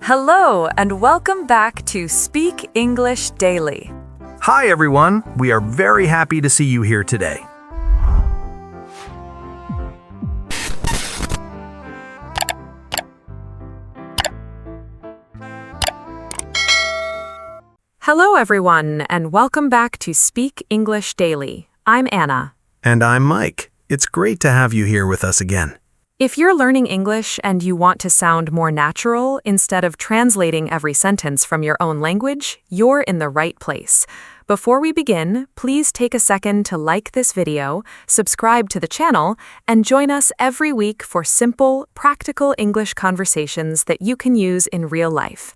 Hello, and welcome back to Speak English Daily. Hi everyone, we are very happy to see you here today. Hello, everyone, and welcome back to Speak English Daily. I'm Anna. And I'm Mike. It's great to have you here with us again. If you're learning English and you want to sound more natural instead of translating every sentence from your own language, you're in the right place. Before we begin, please take a second to like this video, subscribe to the channel, and join us every week for simple, practical English conversations that you can use in real life.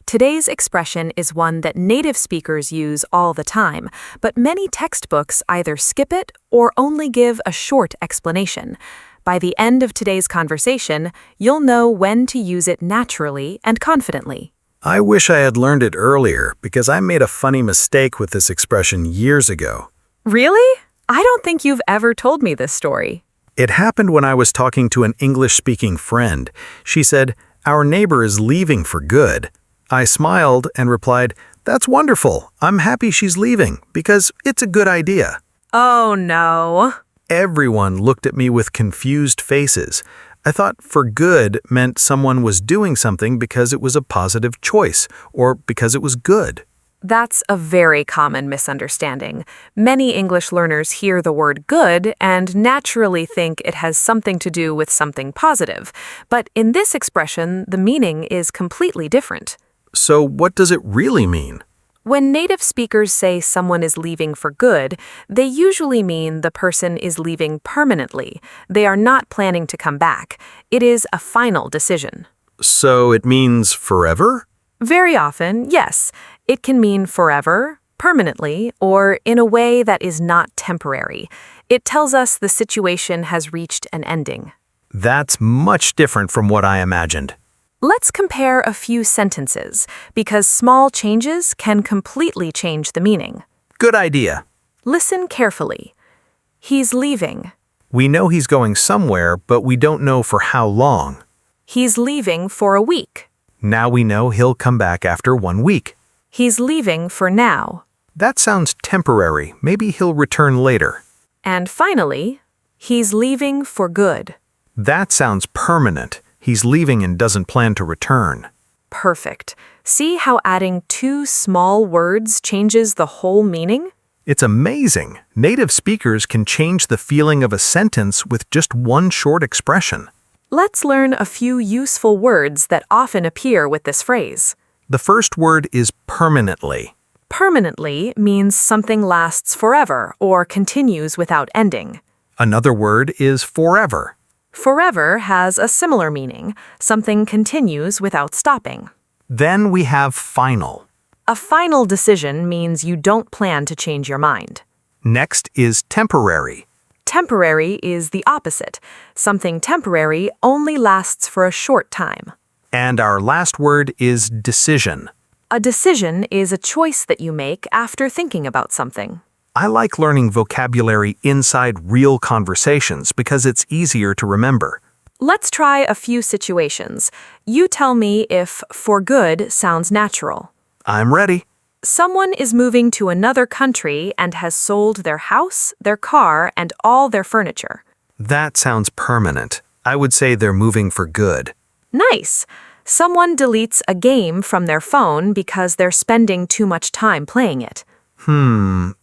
Today's expression is one that native speakers use all the time, but many textbooks either skip it or only give a short explanation. By the end of today's conversation, you'll know when to use it naturally and confidently. I wish I had learned it earlier because I made a funny mistake with this expression years ago. Really? I don't think you've ever told me this story. It happened when I was talking to an English-speaking friend. She said, "Our neighbor is leaving for good." I smiled and replied, "That's wonderful. I'm happy she's leaving because it's a good idea." Oh no. Everyone looked at me with confused faces. I thought for good meant someone was doing something because it was a positive choice or because it was good. That's a very common misunderstanding. Many English learners hear the word good and naturally think it has something to do with something positive. But in this expression, the meaning is completely different. So what does it really mean? When native speakers say someone is leaving for good, they usually mean the person is leaving permanently. They are not planning to come back. It is a final decision. So it means forever? Very often, yes. It can mean forever, permanently, or in a way that is not temporary. It tells us the situation has reached an ending. That's much different from what I imagined. Let's compare a few sentences, because small changes can completely change the meaning. Good idea. Listen carefully. He's leaving. We know he's going somewhere, but we don't know for how long. He's leaving for a week. Now we know he'll come back after 1 week. He's leaving for now. That sounds temporary. Maybe he'll return later. And finally, he's leaving for good. That sounds permanent. He's leaving and doesn't plan to return. Perfect. See how adding two small words changes the whole meaning? It's amazing. Native speakers can change the feeling of a sentence with just one short expression. Let's learn a few useful words that often appear with this phrase. The first word is permanently. Permanently means something lasts forever or continues without ending. Another word is forever. Forever has a similar meaning. Something continues without stopping. Then we have final. A final decision means you don't plan to change your mind. Next is temporary. Temporary is the opposite. Something temporary only lasts for a short time. And our last word is decision. A decision is a choice that you make after thinking about something. I like learning vocabulary inside real conversations because it's easier to remember. Let's try a few situations. You tell me if for good sounds natural. I'm ready. Someone is moving to another country and has sold their house, their car, and all their furniture. That sounds permanent. I would say they're moving for good. Nice. Someone deletes a game from their phone because they're spending too much time playing it.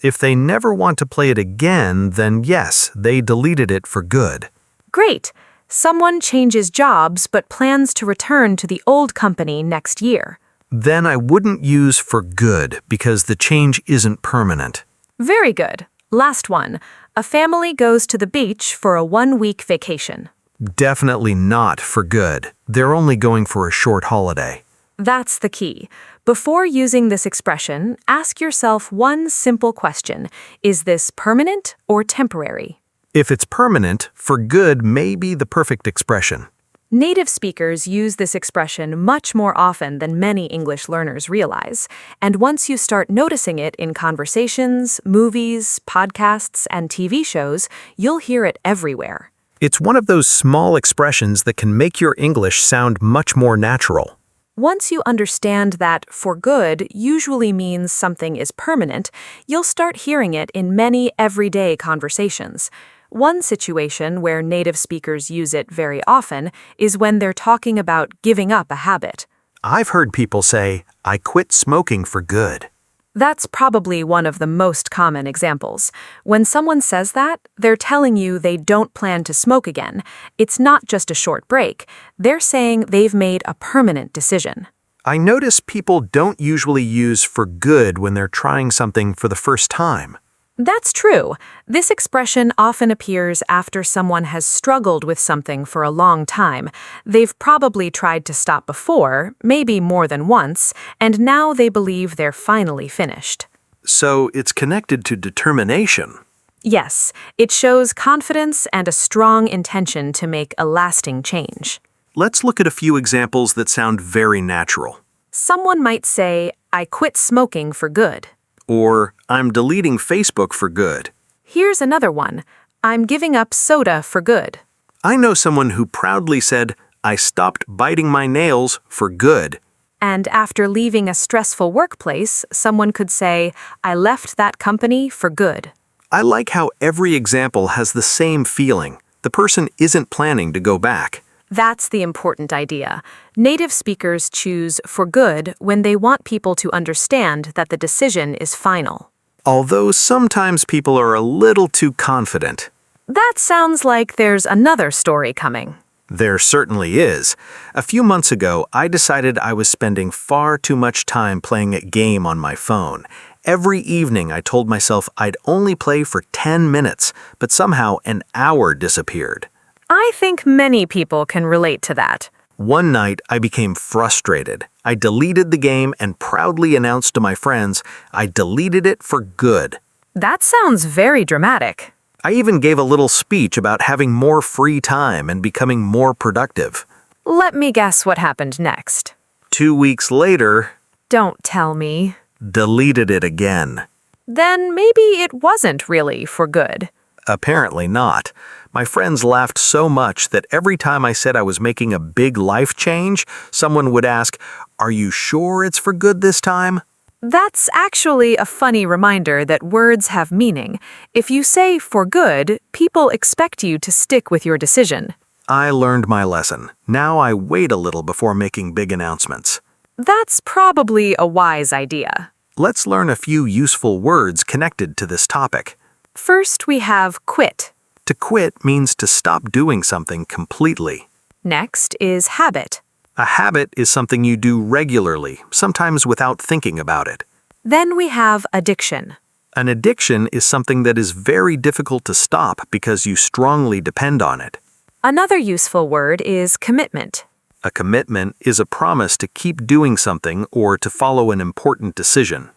If they never want to play it again, then yes, they deleted it for good. Great. Someone changes jobs but plans to return to the old company next year. Then I wouldn't use for good because the change isn't permanent. Very good. Last one. A family goes to the beach for a 1-week vacation. Definitely not for good. They're only going for a short holiday. That's the key. Before using this expression, ask yourself one simple question. Is this permanent or temporary? If it's permanent, for good may be the perfect expression. Native speakers use this expression much more often than many English learners realize. And once you start noticing it in conversations, movies, podcasts, and TV shows, you'll hear it everywhere. It's one of those small expressions that can make your English sound much more natural. Once you understand that for good usually means something is permanent, you'll start hearing it in many everyday conversations. One situation where native speakers use it very often is when they're talking about giving up a habit. I've heard people say, I quit smoking for good. That's probably one of the most common examples. When someone says that, they're telling you they don't plan to smoke again. It's not just a short break. They're saying they've made a permanent decision. I notice people don't usually use for good when they're trying something for the first time. That's true. This expression often appears after someone has struggled with something for a long time. They've probably tried to stop before, maybe more than once, and now they believe they're finally finished. So it's connected to determination. Yes, it shows confidence and a strong intention to make a lasting change. Let's look at a few examples that sound very natural. Someone might say, I quit smoking for good. Or, I'm deleting Facebook for good. Here's another one. I'm giving up soda for good. I know someone who proudly said, I stopped biting my nails for good. And after leaving a stressful workplace, someone could say, I left that company for good. I like how every example has the same feeling. The person isn't planning to go back. That's the important idea. Native speakers choose for good when they want people to understand that the decision is final. Although sometimes people are a little too confident. That sounds like there's another story coming. There certainly is. A few months ago, I decided I was spending far too much time playing a game on my phone. Every evening, I told myself I'd only play for 10 minutes, but somehow an hour disappeared. I think many people can relate to that. One night, I became frustrated. I deleted the game and proudly announced to my friends, I deleted it for good. That sounds very dramatic. I even gave a little speech about having more free time and becoming more productive. Let me guess what happened next. 2 weeks later, Don't tell me. deleted it again. Then maybe it wasn't really for good. Apparently not. My friends laughed so much that every time I said I was making a big life change, someone would ask, Are you sure it's for good this time? That's actually a funny reminder that words have meaning. If you say for good, people expect you to stick with your decision. I learned my lesson. Now I wait a little before making big announcements. That's probably a wise idea. Let's learn a few useful words connected to this topic. First, we have quit. To quit means to stop doing something completely. Next is habit. A habit is something you do regularly, sometimes without thinking about it. Then we have addiction. An addiction is something that is very difficult to stop because you strongly depend on it. Another useful word is commitment. A commitment is a promise to keep doing something or to follow an important decision.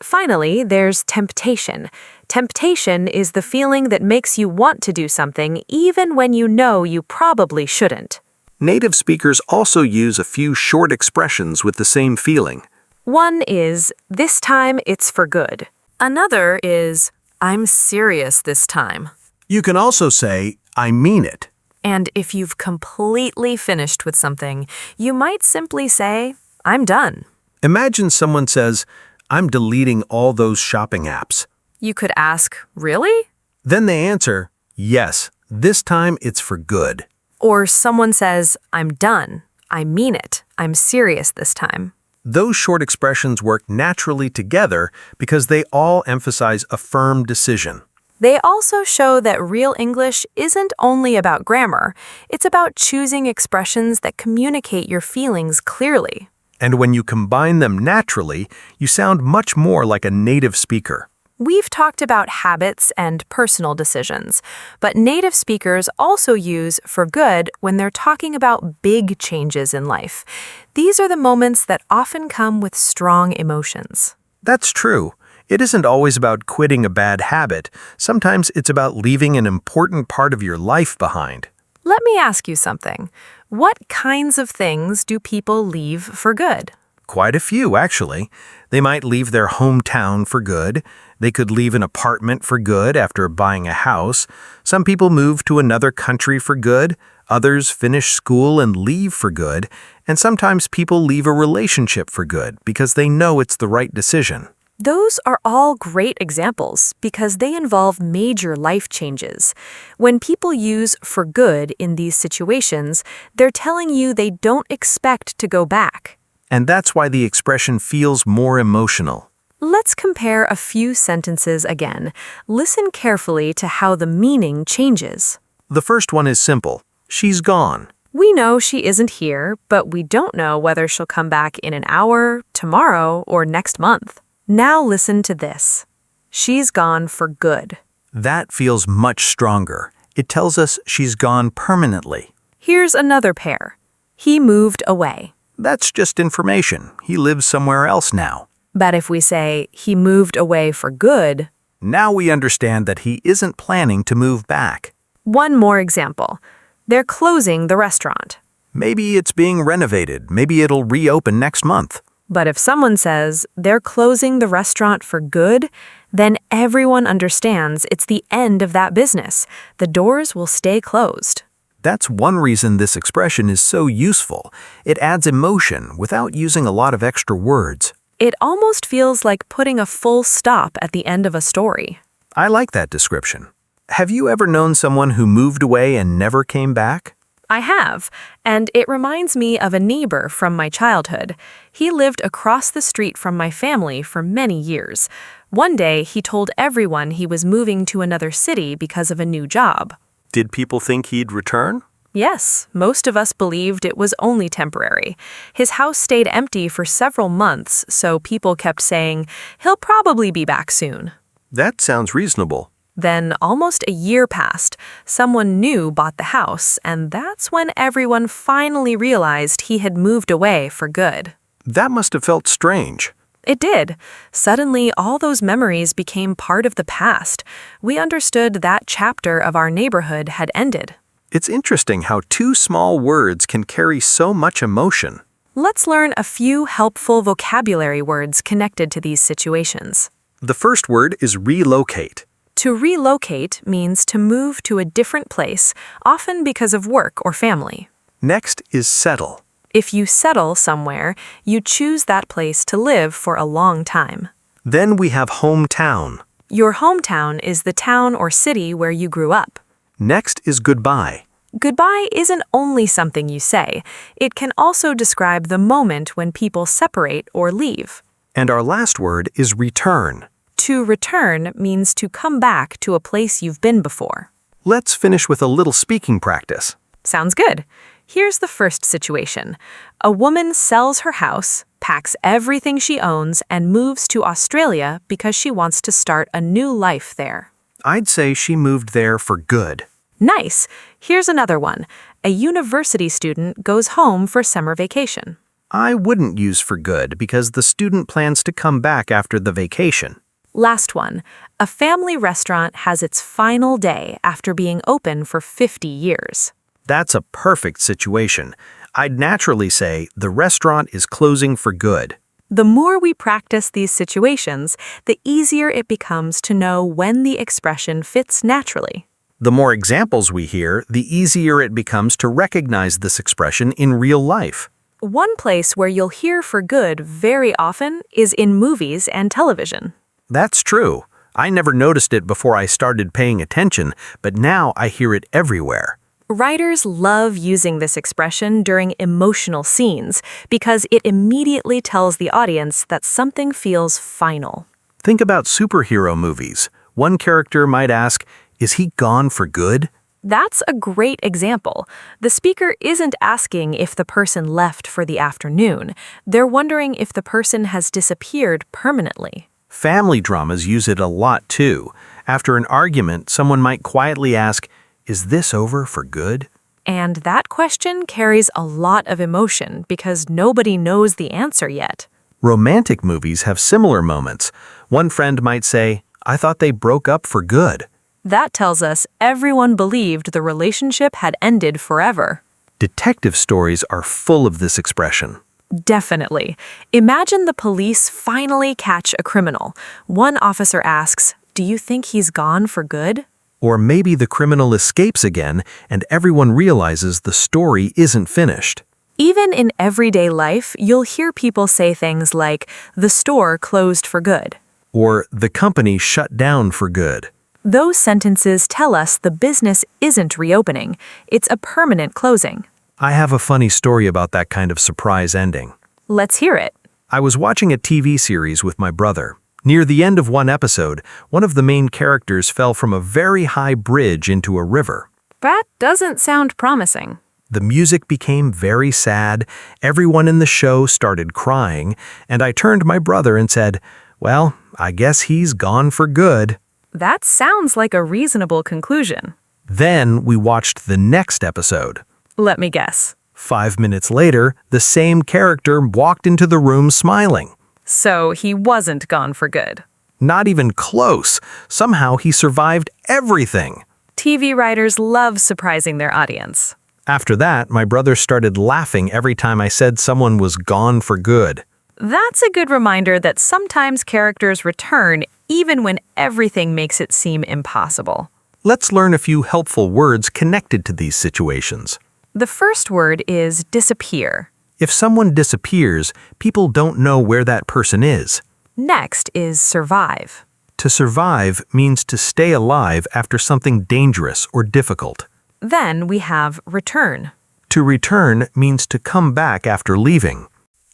Finally, there's temptation. Temptation is the feeling that makes you want to do something even when you know you probably shouldn't. Native speakers also use a few short expressions with the same feeling. One is, this time it's for good. Another is, I'm serious this time. You can also say, I mean it. And if you've completely finished with something, you might simply say, I'm done. Imagine someone says, I'm deleting all those shopping apps. You could ask, really? Then they answer, yes, this time it's for good. Or someone says, I'm done. I mean it. I'm serious this time. Those short expressions work naturally together because they all emphasize a firm decision. They also show that real English isn't only about grammar. It's about choosing expressions that communicate your feelings clearly. And when you combine them naturally, you sound much more like a native speaker. We've talked about habits and personal decisions, but native speakers also use for good when they're talking about big changes in life. These are the moments that often come with strong emotions. That's true. It isn't always about quitting a bad habit. Sometimes it's about leaving an important part of your life behind. Let me ask you something. What kinds of things do people leave for good? Quite a few, actually. They might leave their hometown for good. They could leave an apartment for good after buying a house. Some people move to another country for good. Others finish school and leave for good. And sometimes people leave a relationship for good because they know it's the right decision. Those are all great examples because they involve major life changes. When people use for good in these situations, they're telling you they don't expect to go back. And that's why the expression feels more emotional. Let's compare a few sentences again. Listen carefully to how the meaning changes. The first one is simple. She's gone. We know she isn't here, but we don't know whether she'll come back in an hour, tomorrow, or next month. Now listen to this. She's gone for good. That feels much stronger. It tells us she's gone permanently. Here's another pair. He moved away. That's just information. He lives somewhere else now. But if we say he moved away for good, Now we understand that he isn't planning to move back. one more example. They're closing the restaurant. Maybe it's being renovated. Maybe it'll reopen next month. But if someone says they're closing the restaurant for good, then everyone understands it's the end of that business. The doors will stay closed. That's one reason this expression is so useful. It adds emotion without using a lot of extra words. It almost feels like putting a full stop at the end of a story. I like that description. Have you ever known someone who moved away and never came back? I have, and it reminds me of a neighbor from my childhood. He lived across the street from my family for many years. One day, he told everyone he was moving to another city because of a new job. Did people think he'd return? Yes, most of us believed it was only temporary. His house stayed empty for several months, so people kept saying, he'll probably be back soon. That sounds reasonable. Then, almost a year passed. Someone new bought the house, and that's when everyone finally realized he had moved away for good. That must have felt strange. It did. Suddenly, all those memories became part of the past. We understood that chapter of our neighborhood had ended. It's interesting how two small words can carry so much emotion. Let's learn a few helpful vocabulary words connected to these situations. The first word is relocate. To relocate means to move to a different place, often because of work or family. Next is settle. If you settle somewhere, you choose that place to live for a long time. Then we have hometown. Your hometown is the town or city where you grew up. Next is goodbye. Goodbye isn't only something you say. It can also describe the moment when people separate or leave. And our last word is return. To return means to come back to a place you've been before. Let's finish with a little speaking practice. Sounds good. Here's the first situation. A woman sells her house, packs everything she owns, and moves to Australia because she wants to start a new life there. I'd say she moved there for good. Nice. Here's another one. A university student goes home for summer vacation. I wouldn't use for good because the student plans to come back after the vacation. Last one. A family restaurant has its final day after being open for 50 years. That's a perfect situation. I'd naturally say the restaurant is closing for good. The more we practice these situations, the easier it becomes to know when the expression fits naturally. The more examples we hear, the easier it becomes to recognize this expression in real life. One place where you'll hear for good very often is in movies and television. That's true. I never noticed it before I started paying attention, but now I hear it everywhere. Writers love using this expression during emotional scenes because it immediately tells the audience that something feels final. Think about superhero movies. One character might ask, "Is he gone for good?" That's a great example. The speaker isn't asking if the person left for the afternoon. They're wondering if the person has disappeared permanently. Family dramas use it a lot too. After an argument, someone might quietly ask, "Is this over for good?" And that question carries a lot of emotion because nobody knows the answer yet. Romantic movies have similar moments. One friend might say, "I thought they broke up for good." That tells us everyone believed the relationship had ended forever. Detective stories are full of this expression. Definitely. Imagine the police finally catch a criminal. One officer asks, "Do you think he's gone for good?" Or maybe the criminal escapes again and everyone realizes the story isn't finished. Even in everyday life, you'll hear people say things like, the store closed for good. Or the company shut down for good. Those sentences tell us the business isn't reopening, it's a permanent closing. I have a funny story about that kind of surprise ending. Let's hear it. I was watching a TV series with my brother. Near the end of one episode, one of the main characters fell from a very high bridge into a river. That doesn't sound promising. The music became very sad, everyone in the show started crying, and I turned to my brother and said, "Well, I guess he's gone for good." That sounds like a reasonable conclusion. Then we watched the next episode. Let me guess. 5 minutes later, the same character walked into the room smiling. So he wasn't gone for good. Not even close. Somehow he survived everything. TV writers love surprising their audience. After that, my brother started laughing every time I said someone was gone for good. That's a good reminder that sometimes characters return even when everything makes it seem impossible. Let's learn a few helpful words connected to these situations. The first word is disappear. If someone disappears, people don't know where that person is. Next is survive. To survive means to stay alive after something dangerous or difficult. Then we have return. To return means to come back after leaving.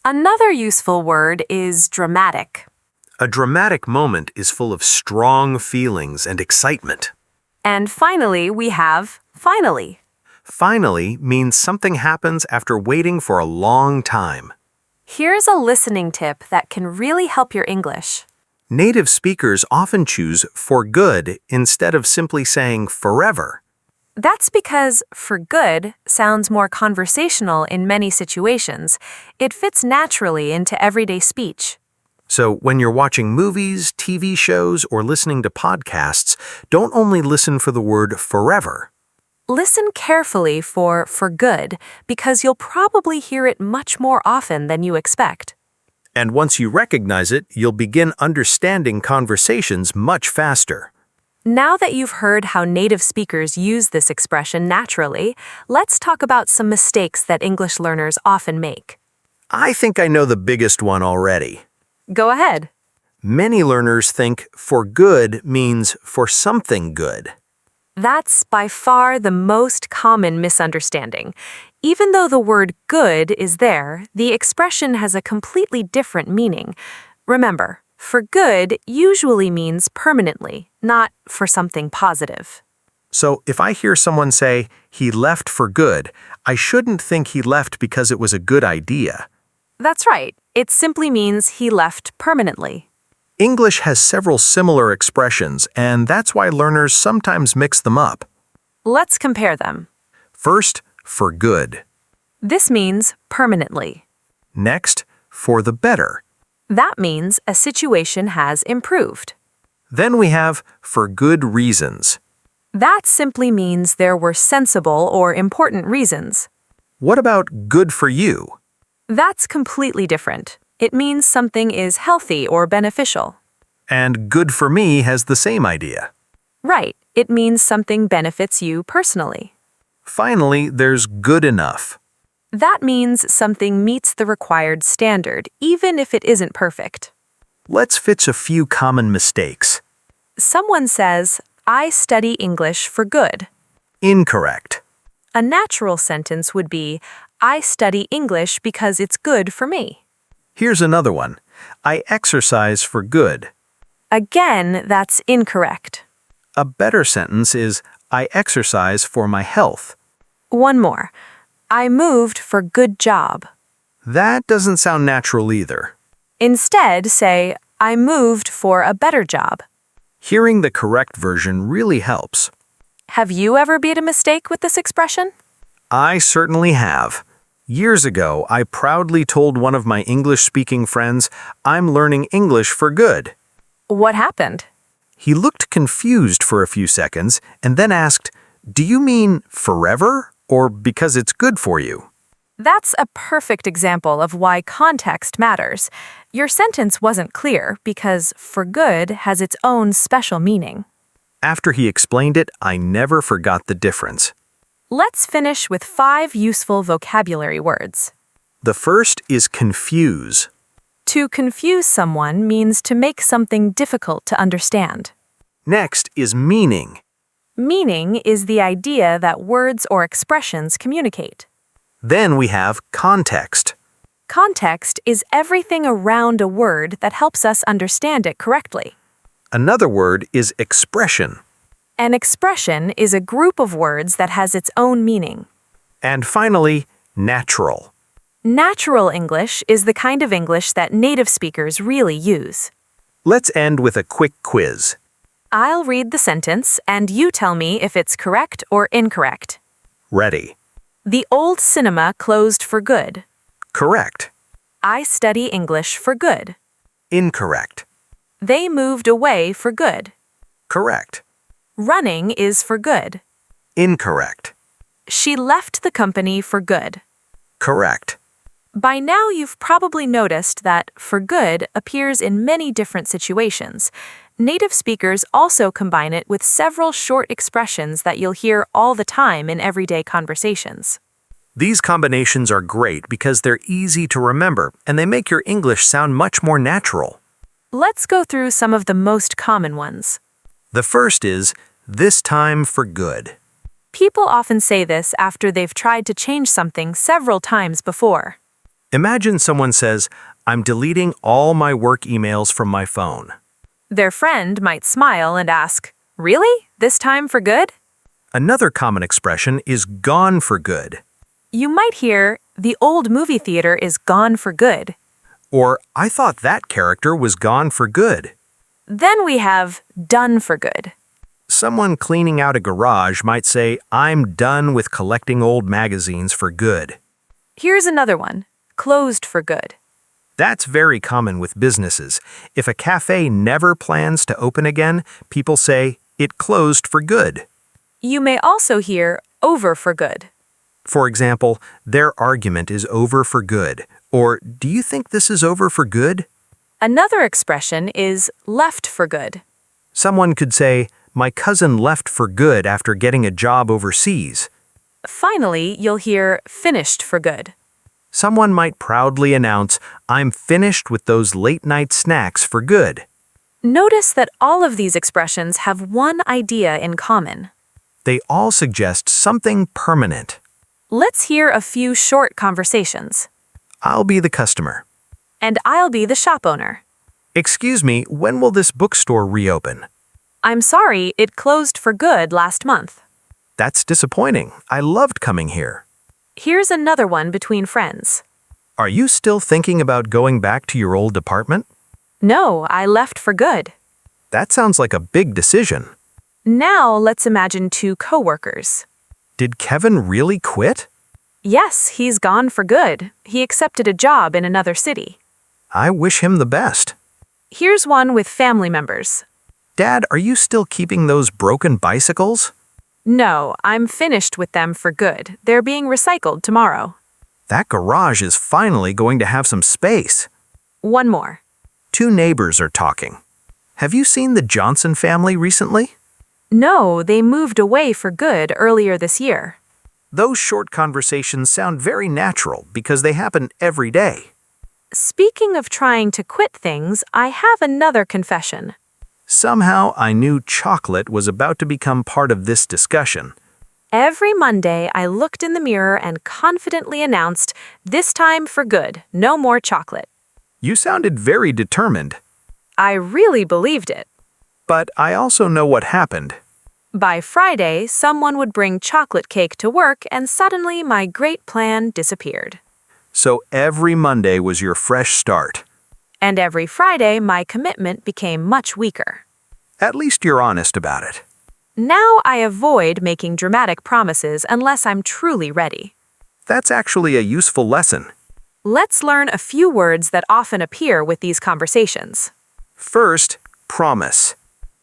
Another useful word is dramatic. A dramatic moment is full of strong feelings and excitement. And finally, we have finally. Finally means something happens after waiting for a long time. Here's a listening tip that can really help your English. Native speakers often choose for good instead of simply saying forever. That's because for good sounds more conversational in many situations. It fits naturally into everyday speech. So when you're watching movies, TV shows, or listening to podcasts, don't only listen for the word forever. Listen carefully for good because you'll probably hear it much more often than you expect. And once you recognize it, you'll begin understanding conversations much faster. Now that you've heard how native speakers use this expression naturally, let's talk about some mistakes that English learners often make. I think I know the biggest one already. Go ahead. Many learners think for good means for something good. That's by far the most common misunderstanding. Even though the word good is there, the expression has a completely different meaning. Remember, for good usually means permanently, not for something positive. So if I hear someone say, he left for good, I shouldn't think he left because it was a good idea. That's right. It simply means he left permanently. English has several similar expressions, and that's why learners sometimes mix them up. Let's compare them. First, for good. This means permanently. Next, for the better. That means a situation has improved. Then we have for good reasons. That simply means there were sensible or important reasons. What about good for you? That's completely different. It means something is healthy or beneficial. And good for me has the same idea. Right. It means something benefits you personally. Finally, there's good enough. That means something meets the required standard, even if it isn't perfect. Let's fix a few common mistakes. Someone says, I study English for good. Incorrect. A natural sentence would be, I study English because it's good for me. Here's another one. I exercise for good. Again, that's incorrect. A better sentence is, I exercise for my health. One more. I moved for good job. That doesn't sound natural either. Instead, say, I moved for a better job. Hearing the correct version really helps. Have you ever made a mistake with this expression? I certainly have. Years ago, I proudly told one of my English-speaking friends, I'm learning English for good. What happened? He looked confused for a few seconds and then asked, Do you mean forever or because it's good for you? That's a perfect example of why context matters. Your sentence wasn't clear because for good has its own special meaning. After he explained it, I never forgot the difference. Let's finish with 5 useful vocabulary words. The first is confuse. To confuse someone means to make something difficult to understand. Next is meaning. Meaning is the idea that words or expressions communicate. Then we have context. Context is everything around a word that helps us understand it correctly. Another word is expression. An expression is a group of words that has its own meaning. And finally, natural. Natural English is the kind of English that native speakers really use. Let's end with a quick quiz. I'll read the sentence and you tell me if it's correct or incorrect. Ready. The old cinema closed for good. Correct. I study English for good. Incorrect. They moved away for good. Correct. Running is for good. Incorrect. She left the company for good. Correct. By now, you've probably noticed that for good appears in many different situations. Native speakers also combine it with several short expressions that you'll hear all the time in everyday conversations. These combinations are great because they're easy to remember and they make your English sound much more natural. Let's go through some of the most common ones. The first is, this time for good. People often say this after they've tried to change something several times before. Imagine someone says, I'm deleting all my work emails from my phone. Their friend might smile and ask, "Really? This time for good?" Another common expression is gone for good. You might hear, "The old movie theater is gone for good." Or, I thought that character was gone for good. Then we have done for good. Someone cleaning out a garage might say, I'm done with collecting old magazines for good. Here's another one, closed for good. That's very common with businesses. If a cafe never plans to open again, people say, it closed for good. You may also hear over for good. For example, their argument is over for good. Or, do you think this is over for good? Another expression is left for good. Someone could say, my cousin left for good after getting a job overseas. Finally, you'll hear finished for good. Someone might proudly announce, I'm finished with those late-night snacks for good. Notice that all of these expressions have one idea in common. They all suggest something permanent. Let's hear a few short conversations. I'll be the customer. And I'll be the shop owner. Excuse me, when will this bookstore reopen? I'm sorry, it closed for good last month. That's disappointing. I loved coming here. Here's another one between friends. Are you still thinking about going back to your old department? No, I left for good. That sounds like a big decision. Now let's imagine two coworkers. Did Kevin really quit? Yes, he's gone for good. He accepted a job in another city. I wish him the best. Here's one with family members. Dad, are you still keeping those broken bicycles? No, I'm finished with them for good. They're being recycled tomorrow. That garage is finally going to have some space. One more. Two neighbors are talking. Have you seen the Johnson family recently? No, they moved away for good earlier this year. Those short conversations sound very natural because they happen every day. Speaking of trying to quit things, I have another confession. Somehow I knew chocolate was about to become part of this discussion. Every Monday, I looked in the mirror and confidently announced, "This time for good, no more chocolate." You sounded very determined. I really believed it. But I also know what happened. By Friday, someone would bring chocolate cake to work and suddenly my great plan disappeared. So every Monday was your fresh start. And every Friday, my commitment became much weaker. At least you're honest about it. Now I avoid making dramatic promises unless I'm truly ready. That's actually a useful lesson. Let's learn a few words that often appear with these conversations. First, promise.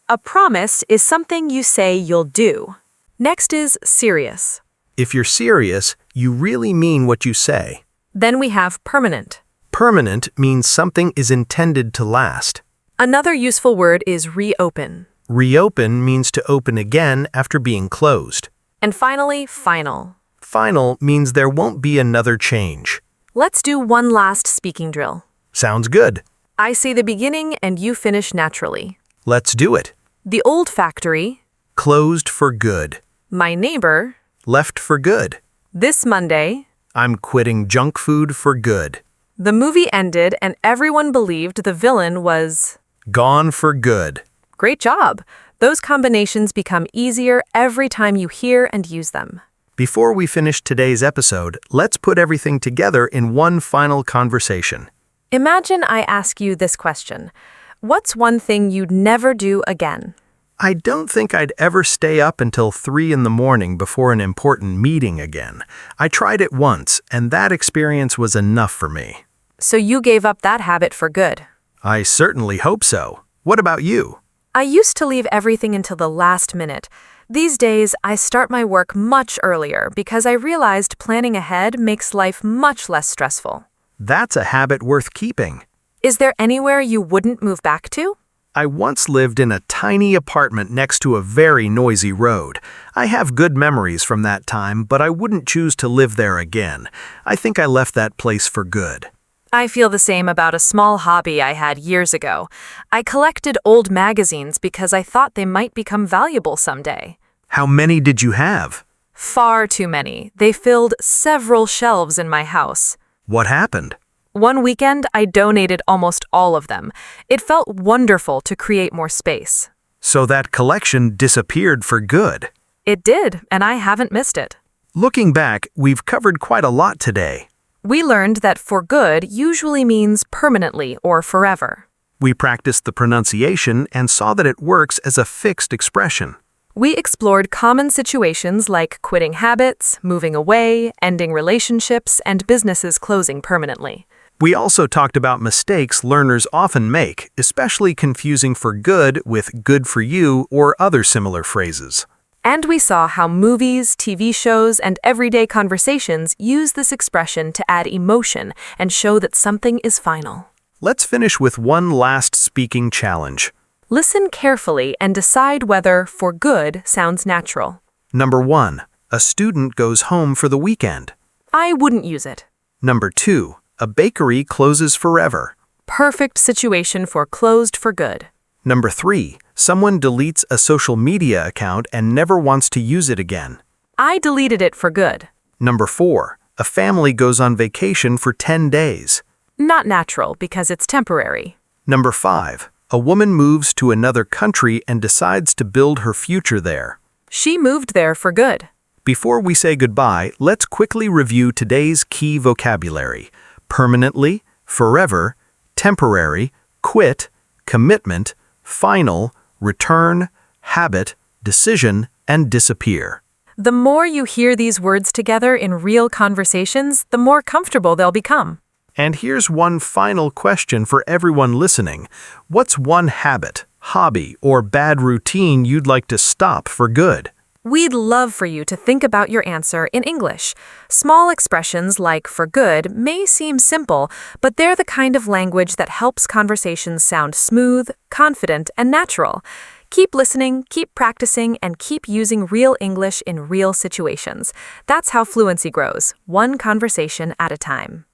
A promise is something you say you'll do. Next is serious. If you're serious, you really mean what you say. Then we have permanent. Permanent means something is intended to last. Another useful word is reopen. Reopen means to open again after being closed. And finally, final. Final means there won't be another change. Let's do one last speaking drill. Sounds good. I say the beginning and you finish naturally. Let's do it. The old factory. Closed for good. My neighbor. Left for good. This Monday. I'm quitting junk food for good. The movie ended and everyone believed the villain was... Gone for good. Great job! Those combinations become easier every time you hear and use them. Before we finish today's episode, let's put everything together in one final conversation. Imagine I ask you this question. What's one thing you'd never do again? I don't think I'd ever stay up until 3 in the morning before an important meeting again. I tried it once, and that experience was enough for me. So you gave up that habit for good. I certainly hope so. What about you? I used to leave everything until the last minute. These days, I start my work much earlier because I realized planning ahead makes life much less stressful. That's a habit worth keeping. Is there anywhere you wouldn't move back to? I once lived in a tiny apartment next to a very noisy road. I have good memories from that time, but I wouldn't choose to live there again. I think I left that place for good. I feel the same about a small hobby I had years ago. I collected old magazines because I thought they might become valuable someday. How many did you have? Far too many. They filled several shelves in my house. What happened? One weekend, I donated almost all of them. It felt wonderful to create more space. So that collection disappeared for good. It did, and I haven't missed it. Looking back, we've covered quite a lot today. We learned that for good usually means permanently or forever. We practiced the pronunciation and saw that it works as a fixed expression. We explored common situations like quitting habits, moving away, ending relationships, and businesses closing permanently. We also talked about mistakes learners often make, especially confusing for good with good for you or other similar phrases. And we saw how movies, TV shows, and everyday conversations use this expression to add emotion and show that something is final. Let's finish with one last speaking challenge. Listen carefully and decide whether for good sounds natural. Number 1, a student goes home for the weekend. I wouldn't use it. Number 2, a bakery closes forever. Perfect situation for closed for good. Number 3, someone deletes a social media account and never wants to use it again. I deleted it for good. Number 4, a family goes on vacation for 10 days. Not natural because it's temporary. Number 5, a woman moves to another country and decides to build her future there. She moved there for good. Before we say goodbye, let's quickly review today's key vocabulary: permanently, forever, temporary, quit, commitment, final, return, habit, decision, and disappear. The more you hear these words together in real conversations, the more comfortable they'll become. And here's one final question for everyone listening. What's one habit, hobby, or bad routine you'd like to stop for good? We'd love for you to think about your answer in English. Small expressions like for good may seem simple, but they're the kind of language that helps conversations sound smooth, confident, and natural. Keep listening, keep practicing, and keep using real English in real situations. That's how fluency grows, one conversation at a time.